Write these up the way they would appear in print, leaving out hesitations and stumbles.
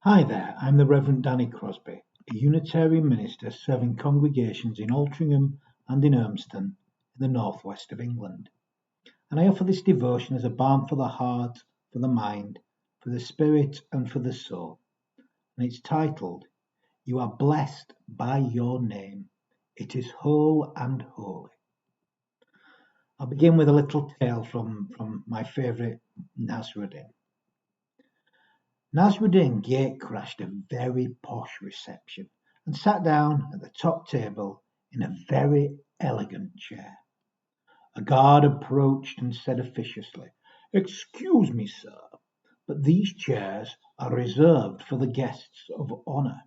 Hi there, I'm the Reverend Danny Crosby, a Unitarian minister serving congregations in Altrincham and in Urmston in the northwest of England. And I offer this devotion as a balm for the heart, for the mind, for the spirit, and for the soul. And it's titled, You Are Blessed by Your Name. It is whole and holy. I'll begin with a little tale from my favourite Nasruddin. Nasruddin gate-crashed a very posh reception and sat down at the top table in a very elegant chair. A guard approached and said officiously, "Excuse me, sir, but these chairs are reserved for the guests of honour."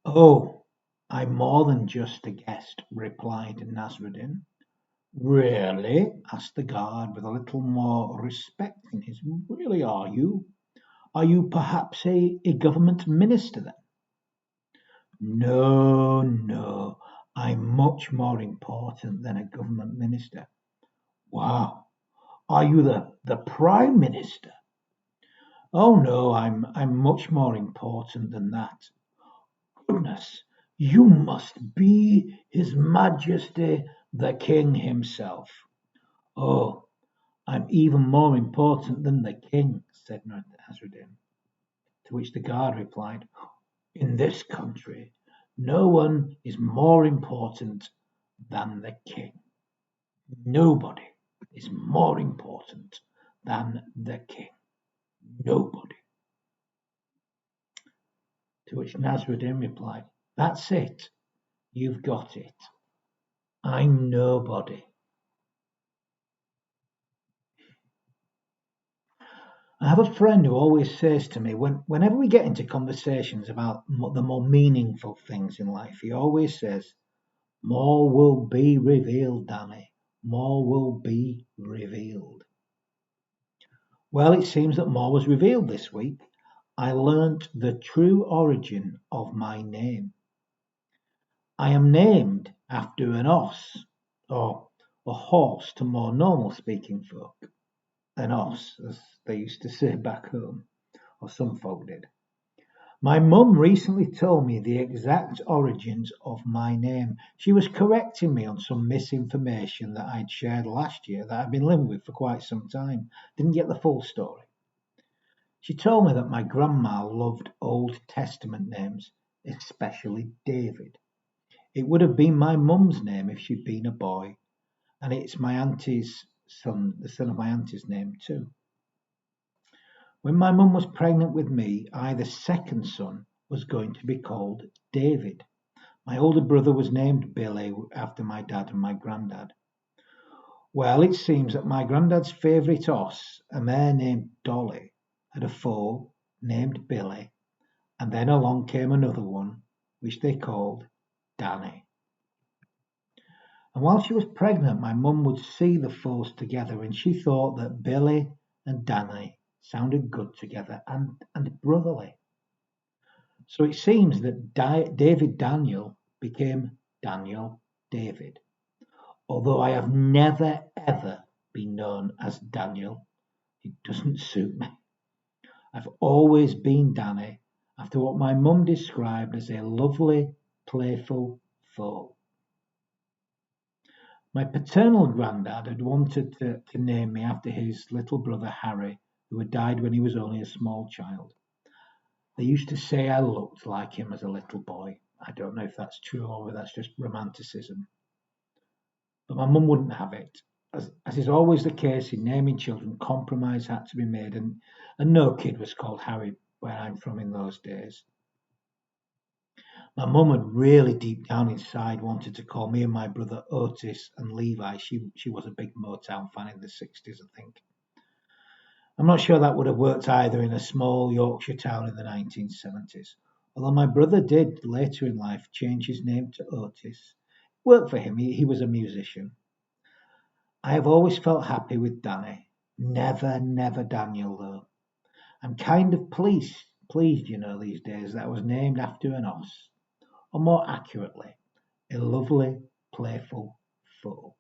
"Oh, I'm more than just a guest," replied Nasruddin. "Really?" asked the guard with a little more respect in his "Really, are you? Are you perhaps a government minister then?" "No, no, I'm much more important than a government minister." "Wow, are you the Prime Minister?" "Oh no, I'm much more important than that." "Goodness, you must be His Majesty the King himself." "Oh, I'm even more important than the king," said Nasruddin. To which the guard replied, "In this country, no one is more important than the king. Nobody is more important than the king. Nobody." To which Nasruddin replied, "That's it. You've got it. I'm nobody." I have a friend who always says to me, whenever we get into conversations about the more meaningful things in life, he always says, "More will be revealed, Danny. More will be revealed." Well, it seems that more was revealed this week. I learnt the true origin of my name. I am named after an os, or a horse to more normal speaking folk. An os, as they used to say back home, or some folk did. My mum recently told me the exact origins of my name. She was correcting me on some misinformation that I'd shared last year that I've been living with for quite some time. Didn't get the full story. She told me that my grandma loved Old Testament names, especially David. It would have been my mum's name if she'd been a boy, and it's my auntie's son, the son of my auntie's name too. When my mum was pregnant with me, the second son, was going to be called David. My older brother was named Billy after my dad and my granddad. Well, it seems that my granddad's favourite horse, a mare named Dolly, had a foal named Billy, and then along came another one, which they called Danny. And while she was pregnant, my mum would see the foals together, and she thought that Billy and Danny sounded good together and brotherly. So it seems that David Daniel became Daniel David. Although I have never ever been known as Daniel, it doesn't suit me. I've always been Danny, after what my mum described as a lovely, playful foal. My paternal granddad had wanted to name me after his little brother Harry, who had died when he was only a small child. They used to say I looked like him as a little boy. I don't know if that's true or whether that's just romanticism. But my mum wouldn't have it. As is always the case in naming children, compromise had to be made, and no kid was called Harry where I'm from in those days. My mum had really deep down inside wanted to call me and my brother Otis and Levi. She was a big Motown fan in the 60s, I think. I'm not sure that would have worked either in a small Yorkshire town in the 1970s, although my brother did later in life change his name to Otis. Worked for him, he was a musician. I have always felt happy with Danny. Never Daniel, though. I'm kind of pleased, these days that I was named after an os, or more accurately, a lovely, playful foal.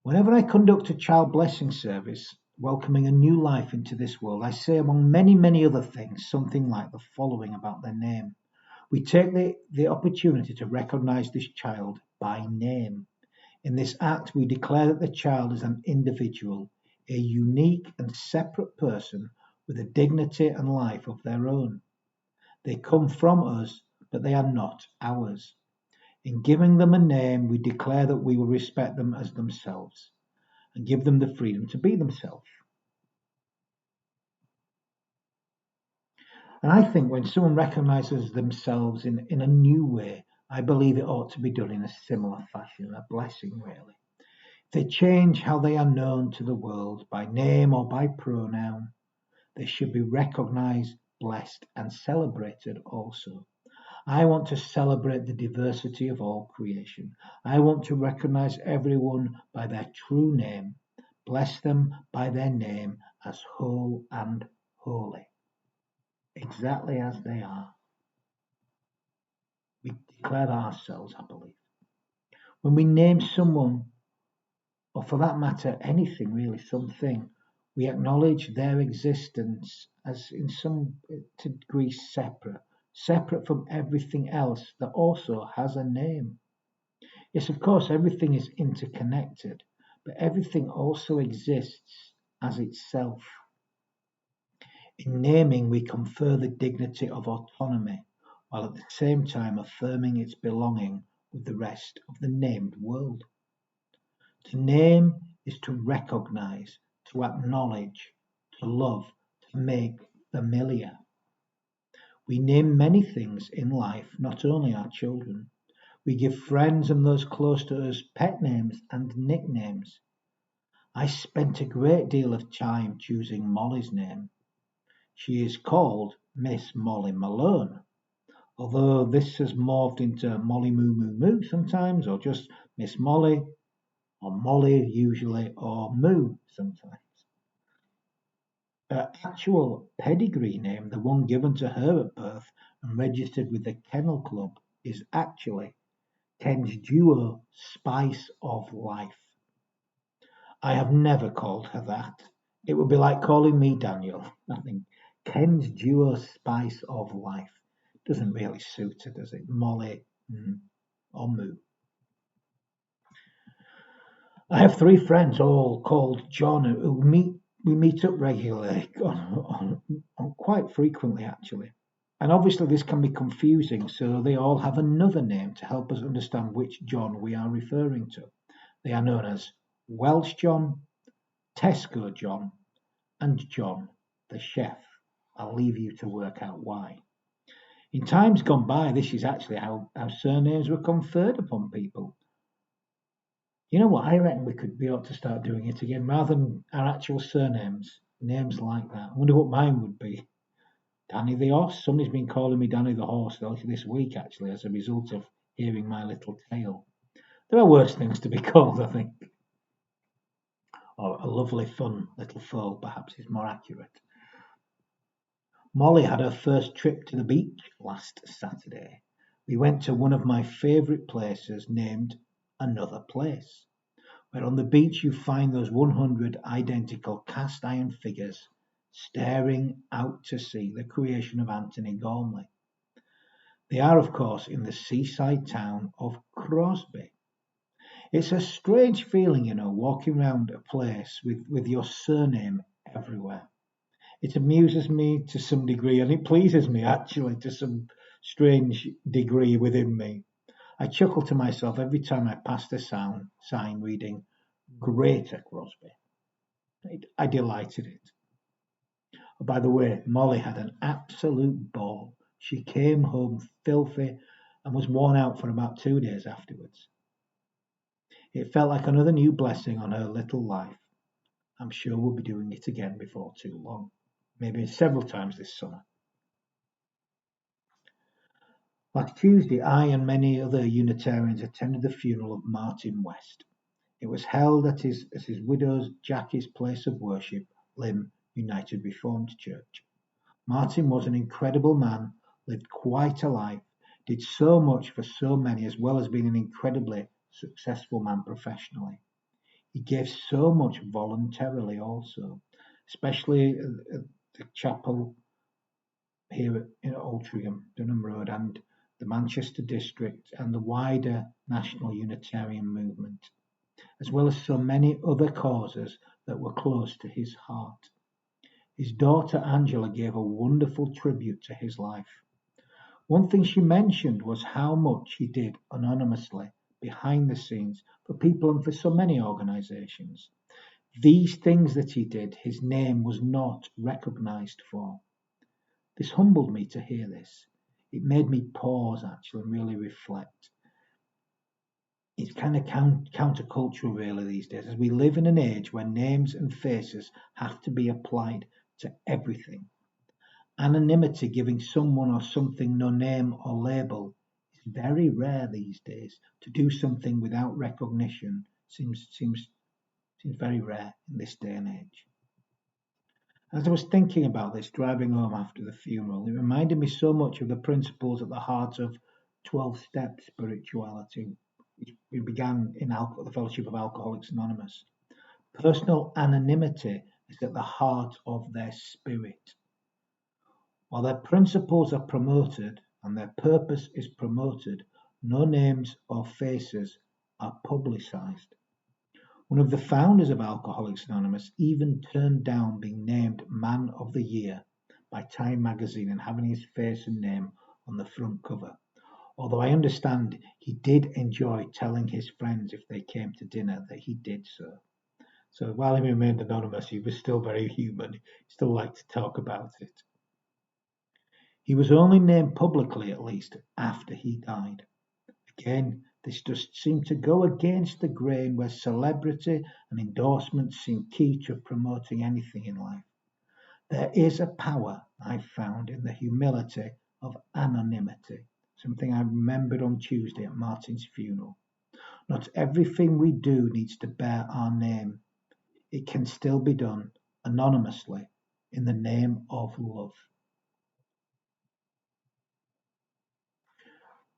Whenever I conduct a child blessing service, welcoming a new life into this world, I say, among many, many other things, something like the following about their name. We take the opportunity to recognize this child by name. In this act, we declare that the child is an individual, a unique and separate person with a dignity and life of their own. They come from us, but they are not ours. In giving them a name, we declare that we will respect them as themselves and give them the freedom to be themselves. And I think when someone recognizes themselves in a new way, I believe it ought to be done in a similar fashion, a blessing really. If they change how they are known to the world by name or by pronoun, they should be recognized, blessed, and celebrated also. I want to celebrate the diversity of all creation. I want to recognize everyone by their true name, bless them by their name as whole and holy, exactly as they are. We declare that ourselves, I believe. When we name someone, or for that matter, anything really, something, we acknowledge their existence as in some degree separate from everything else that also has a name. Yes, of course, everything is interconnected, but everything also exists as itself. In naming, we confer the dignity of autonomy, while at the same time affirming its belonging with the rest of the named world. To name is to recognize, to acknowledge, to love, to make familiar. We name many things in life, not only our children. We give friends and those close to us pet names and nicknames. I spent a great deal of time choosing Molly's name. She is called Miss Molly Malone, although this has morphed into Molly Moo Moo Moo sometimes, or just Miss Molly, or Molly usually, or Moo sometimes. Her actual pedigree name, the one given to her at birth and registered with the Kennel Club, is actually Ken's Duo Spice of Life. I have never called her that. It would be like calling me Daniel. I think Ken's Duo Spice of Life doesn't really suit her, does it? Molly or Moo. I have three friends, all called John, who we meet up regularly, on quite frequently actually. And obviously this can be confusing, so they all have another name to help us understand which John we are referring to. They are known as Welsh John, Tesco John, and John the chef. I'll leave you to work out why. In times gone by, this is actually how surnames were conferred upon people. You know what? I reckon we ought to start doing it again rather than our actual surnames, names like that. I wonder what mine would be. Danny the Horse. Somebody's been calling me Danny the Horse this week, actually, as a result of hearing my little tale. There are worse things to be called, I think. Or a lovely, fun little foal, perhaps, is more accurate. Molly had her first trip to the beach last Saturday. We went to one of my favourite places named Another Place, where on the beach you find those 100 identical cast iron figures staring out to sea, the creation of Anthony Gormley. They are, of course, in the seaside town of Crosby. It's a strange feeling, walking around a place with your surname everywhere. It amuses me to some degree, and it pleases me actually to some strange degree within me. I chuckle to myself every time I pass the sign reading Greater Crosby. I delighted in it. Oh, by the way, Molly had an absolute ball. She came home filthy and was worn out for about 2 days afterwards. It felt like another new blessing on her little life. I'm sure we'll be doing it again before too long, maybe several times this summer. Last Tuesday, I and many other Unitarians attended the funeral of Martin West. It was held at his widow's Jackie's place of worship, Lymm United Reformed Church. Martin was an incredible man, lived quite a life, did so much for so many, as well as being an incredibly successful man professionally. He gave so much voluntarily also. especially at the chapel here in Altrincham, Dunham Road, and the Manchester district, and the wider national Unitarian movement, as well as so many other causes that were close to his heart. His daughter Angela gave a wonderful tribute to his life. One thing she mentioned was how much he did anonymously behind the scenes for people and for so many organisations. These things that he did, his name was not recognised for. This humbled me to hear this. It made me pause actually and really reflect. It's kind of countercultural really these days, as we live in an age where names and faces have to be applied to everything. Anonymity, giving someone or something no name or label, is very rare these days. To do something without recognition seems very rare in this day and age. As I was thinking about this driving home after the funeral, it reminded me so much of the principles at the heart of 12-step spirituality, which we began in the Fellowship of Alcoholics Anonymous. Personal anonymity is at the heart of their spirit. While their principles are promoted and their purpose is promoted, no names or faces are publicized. One of the founders of Alcoholics Anonymous even turned down being named Man of the Year by Time magazine and having his face and name on the front cover. Although I understand he did enjoy telling his friends if they came to dinner that he did so. So while he remained anonymous, he was still very human. He still liked to talk about it. He was only named publicly, at least, after he died. Again, this just seemed to go against the grain where celebrity and endorsements seem key to promoting anything in life. There is a power, I've found, in the humility of anonymity, something I remembered on Tuesday at Martin's funeral. Not everything we do needs to bear our name. It can still be done anonymously in the name of love.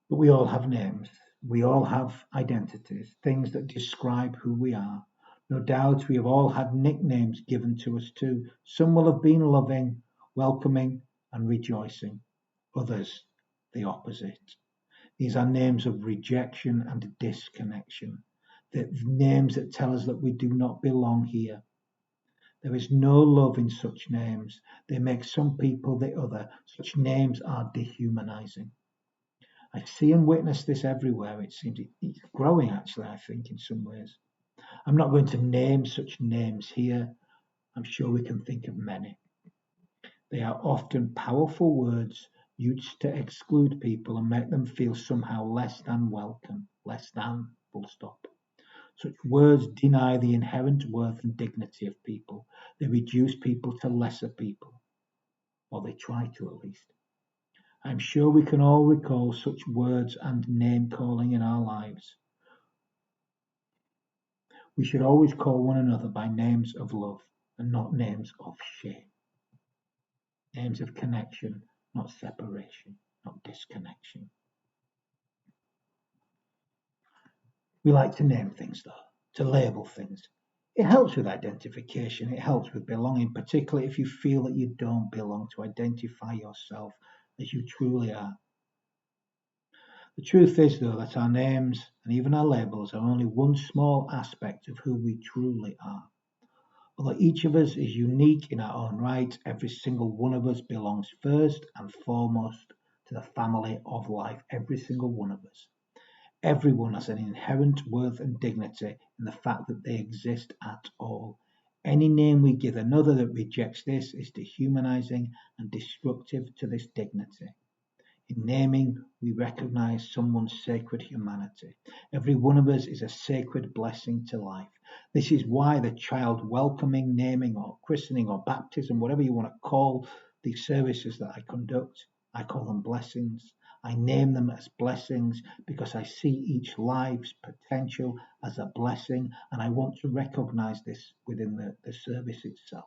But we all have names. We all have identities, things that describe who we are. No doubt we have all had nicknames given to us too. Some will have been loving, welcoming, and rejoicing. Others, the opposite. These are names of rejection and disconnection. The names that tell us that we do not belong here. There is no love in such names. They make some people the other. Such names are dehumanizing. I see and witness this everywhere. It seems it's growing, actually, I think, in some ways. I'm not going to name such names here. I'm sure we can think of many. They are often powerful words used to exclude people and make them feel somehow less than welcome, less than, full stop. Such words deny the inherent worth and dignity of people. They reduce people to lesser people, or they try to at least. I'm sure we can all recall such words and name calling in our lives. We should always call one another by names of love and not names of shame. Names of connection, not separation, not disconnection. We like to name things though, to label things. It helps with identification, it helps with belonging, particularly if you feel that you don't belong, to identify yourself as you truly are. The truth is, though, that our names and even our labels are only one small aspect of who we truly are. Although each of us is unique in our own right, every single one of us belongs first and foremost to the family of life, every single one of us. Everyone has an inherent worth and dignity in the fact that they exist at all. Any name we give another that rejects this is dehumanizing and destructive to this dignity. In naming, we recognize someone's sacred humanity. Every one of us is a sacred blessing to life. This is why the child welcoming, naming, or christening, or baptism, whatever you want to call these services that I conduct, I call them blessings. I name them as blessings because I see each life's potential as a blessing, and I want to recognize this within the service itself.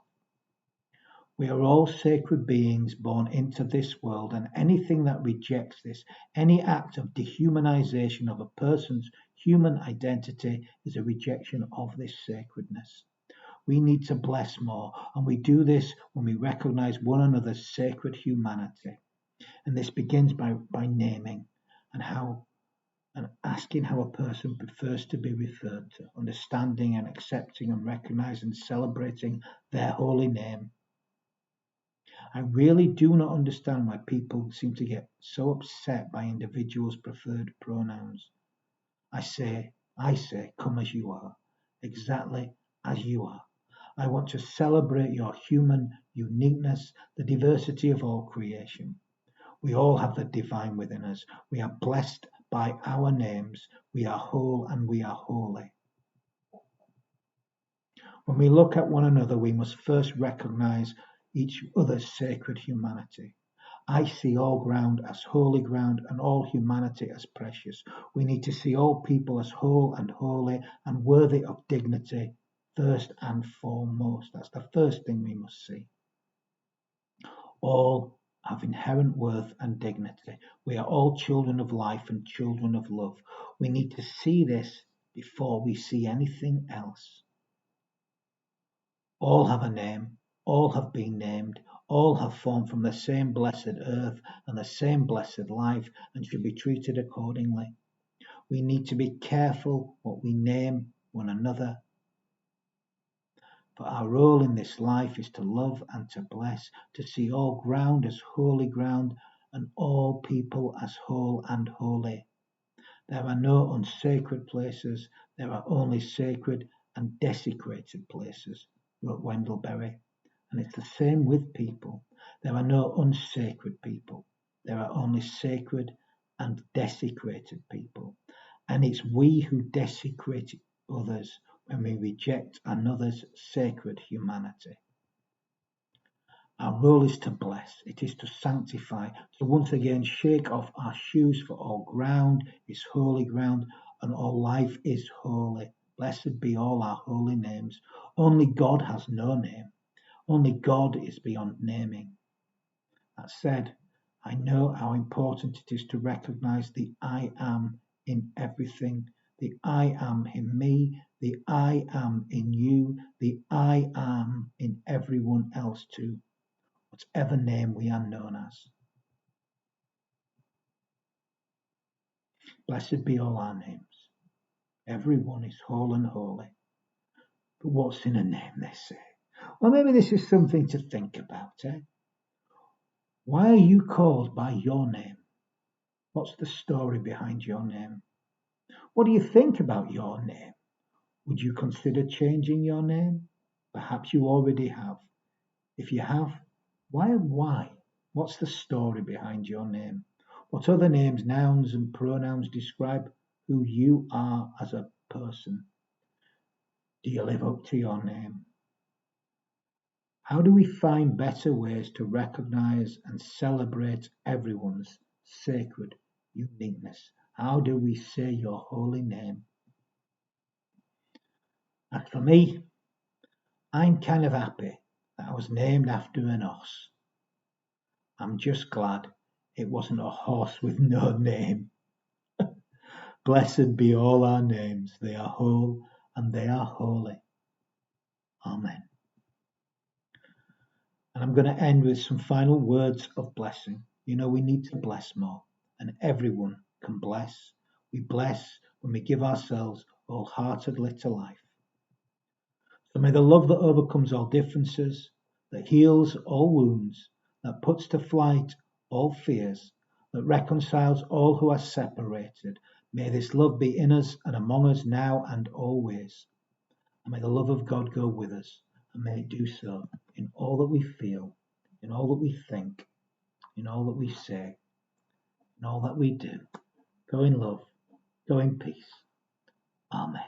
We are all sacred beings born into this world, and anything that rejects this, any act of dehumanization of a person's human identity, is a rejection of this sacredness. We need to bless more, and we do this when we recognize one another's sacred humanity. And this begins by naming and asking how a person prefers to be referred to, understanding and accepting and recognizing and celebrating their holy name. I really do not understand why people seem to get so upset by individuals' preferred pronouns. I say, come as you are, exactly as you are. I want to celebrate your human uniqueness, the diversity of all creation. We all have the divine within us. We are blessed by our names. We are whole and we are holy. When we look at one another, we must first recognize each other's sacred humanity. I see all ground as holy ground and all humanity as precious. We need to see all people as whole and holy and worthy of dignity, first and foremost. That's the first thing we must see. All have inherent worth and dignity. We are all children of life and children of love. We need to see this before we see anything else. All have a name, all have been named, all have formed from the same blessed earth and the same blessed life and should be treated accordingly. We need to be careful what we name one another. For our role in this life is to love and to bless, to see all ground as holy ground and all people as whole and holy. There are no unsacred places, there are only sacred and desecrated places, wrote Wendell Berry. And it's the same with people. There are no unsacred people, there are only sacred and desecrated people. And it's we who desecrate others when we reject another's sacred humanity. Our role is to bless, it is to sanctify, to once again shake off our shoes, for all ground is holy ground and all life is holy. Blessed be all our holy names. Only God has no name. Only God is beyond naming. That said, I know how important it is to recognize the I am in everything, the I am in me, the I am in you, the I am in everyone else too, whatever name we are known as. Blessed be all our names. Everyone is whole and holy. But what's in a name, they say? Well, maybe this is something to think about, eh? Why are you called by your name? What's the story behind your name? What do you think about your name? Would you consider changing your name? Perhaps you already have. If you have, why? What's the story behind your name? What other names, nouns, and pronouns describe who you are as a person? Do you live up to your name? How do we find better ways to recognize and celebrate everyone's sacred uniqueness? How do we say your holy name? And for me, I'm kind of happy that I was named after an horse. I'm just glad it wasn't a horse with no name. Blessed be all our names. They are whole and they are holy. Amen. And I'm going to end with some final words of blessing. You know, we need to bless more, and everyone can bless. We bless when we give ourselves wholeheartedly to life. So may the love that overcomes all differences, that heals all wounds, that puts to flight all fears, that reconciles all who are separated, may this love be in us and among us now and always. And may the love of God go with us, and may it do so in all that we feel, in all that we think, in all that we say, in all that we do. Go in love, go in peace. Amen.